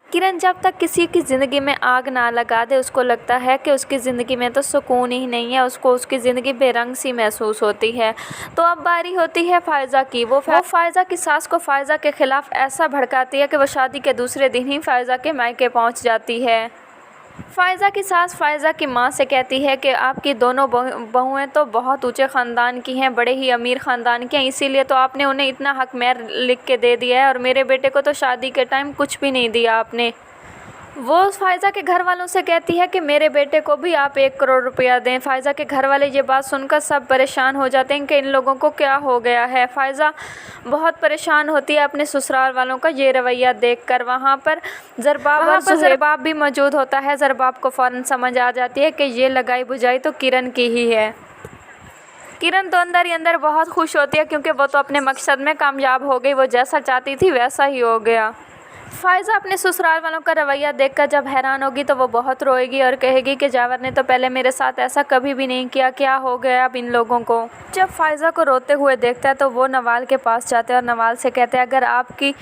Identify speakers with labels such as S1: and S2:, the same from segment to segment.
S1: किरण जब तक किसी की ज़िंदगी में आग ना लगा दे उसको लगता है कि उसकी ज़िंदगी में तो सुकून ही नहीं है, उसको उसकी ज़िंदगी बेरंग सी महसूस होती है। तो अब बारी होती है फ़ायज़ा की। वो फ़ायज़ा की सास को फ़ायज़ा के ख़िलाफ़ ऐसा भड़काती है कि वो शादी के दूसरे दिन ही फ़ायज़ा के मायके पहुंच जाती है। फ़ायज़ा की सास फ़ायज़ा की माँ से कहती है कि आपकी दोनों बहुएँ तो बहुत ऊँचे ख़ानदान की हैं, बड़े ही अमीर ख़ानदान की हैं, इसीलिए तो आपने उन्हें इतना हक़ मेहर लिख के दे दिया है और मेरे बेटे को तो शादी के टाइम कुछ भी नहीं दिया आपने। वो फ़ायज़ा के घर वालों से कहती है कि मेरे बेटे को भी आप 1 करोड़ रुपया दें। फ़ायज़ा के घर वाले ये बात सुनकर सब परेशान हो जाते हैं कि इन लोगों को क्या हो गया है। फ़ायज़ा बहुत परेशान होती है अपने ससुराल वालों का ये रवैया देखकर। वहाँ पर ज़रबाब भी मौजूद होता है। ज़रबाब को फ़ौरन समझ आ जाती है कि ये लगाई बुझाई तो किरण की ही है। किरण तो अंदर ही अंदर बहुत खुश होती है क्योंकि वो तो अपने मकसद में कामयाब हो गई, वो जैसा चाहती थी वैसा ही हो गया। फ़ायज़ा अपने ससुराल वालों का रवैया देखकर जब हैरान होगी तो वो बहुत रोएगी और कहेगी कि जावर ने तो पहले मेरे साथ ऐसा कभी भी नहीं किया, क्या हो गया अब इन लोगों को। जब फ़ायज़ा को रोते हुए देखता है तो वो नवाल के पास जाते हैं और नवाल से कहते हैं अगर आपकी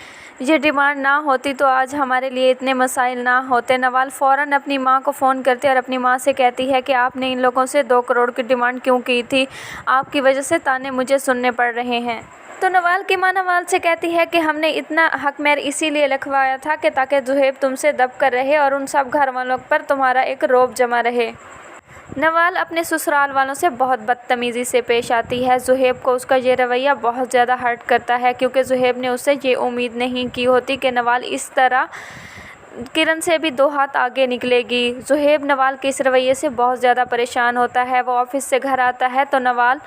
S1: ये डिमांड ना होती तो आज हमारे लिए इतने मसाइल ना होते। नवाल फ़ौरन अपनी माँ को फ़ोन करती है और अपनी माँ से कहती है कि आपने इन लोगों से 2 करोड़ की डिमांड क्यों की थी, आपकी वजह से ताने मुझे सुनने पड़ रहे हैं। तो नवाल की माँ नवाल से कहती है कि हमने इतना हक़ मेहर इसीलिए लिखवाया था कि ताकि ज़ुहैब तुमसे दब कर रहे और उन सब घर वालों पर तुम्हारा एक रौब जमा रहे। नवाल अपने ससुराल वालों से बहुत बदतमीज़ी से पेश आती है। ज़ुहैब को उसका ये रवैया बहुत ज़्यादा हर्ट करता है क्योंकि ज़ुहैब ने उससे ये उम्मीद नहीं की होती कि नवाल इस तरह किरण से भी 2 हाथ आगे निकलेगी। ज़ुहैब नवाल के इस रवैये से बहुत ज़्यादा परेशान होता है। वो ऑफिस से घर आता है तो नवाल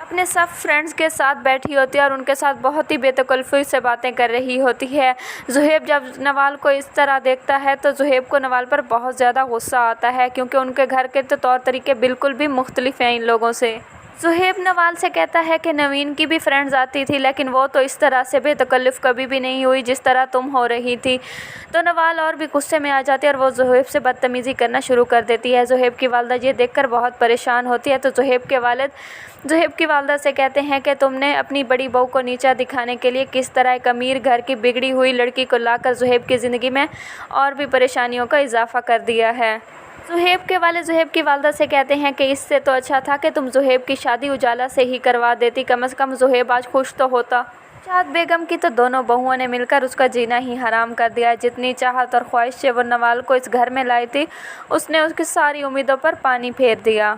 S1: अपने सब फ्रेंड्स के साथ बैठी होती है और उनके साथ बहुत ही बेतकल्लुफ़ी से बातें कर रही होती है। ज़ुहैब जब नवाल को इस तरह देखता है तो ज़ुहैब को नवाल पर बहुत ज़्यादा गुस्सा आता है क्योंकि उनके घर के तो तौर तरीके बिल्कुल भी मुख्तलिफ हैं इन लोगों से। ज़ुहैब नवाल से कहता है कि नवीन की भी फ्रेंड्स आती थी लेकिन वो तो इस तरह से बेतकल्लुफ़ कभी भी नहीं हुई जिस तरह तुम हो रही थी। तो नवाल और भी गुस्से में आ जाती है और वो ज़ुहैब से बदतमीज़ी करना शुरू कर देती है। ज़ुहैब की वालदा ये देखकर बहुत परेशान होती है तो ज़ुहैब के वालिद ज़ुहैब की वालदा से कहते हैं कि तुमने अपनी बड़ी बहू को नीचा दिखाने के लिए किस तरह एक अमीर घर की बिगड़ी हुई लड़की को लाकर ज़ुहैब की ज़िंदगी में और भी परेशानियों का इजाफ़ा कर दिया है। ज़ुहैब के वाले ज़ुहैब की वालदा से कहते हैं कि इससे तो अच्छा था कि तुम ज़ुहैब की शादी उजाला से ही करवा देती, कम से कम ज़ुहैब आज खुश तो होता। चाहत बेगम की तो दोनों बहुओं ने मिलकर उसका जीना ही हराम कर दिया। जितनी चाहत और ख्वाहिश से वो नवाल को इस घर में लाई थी उसने उसकी सारी उम्मीदों पर पानी फेर दिया।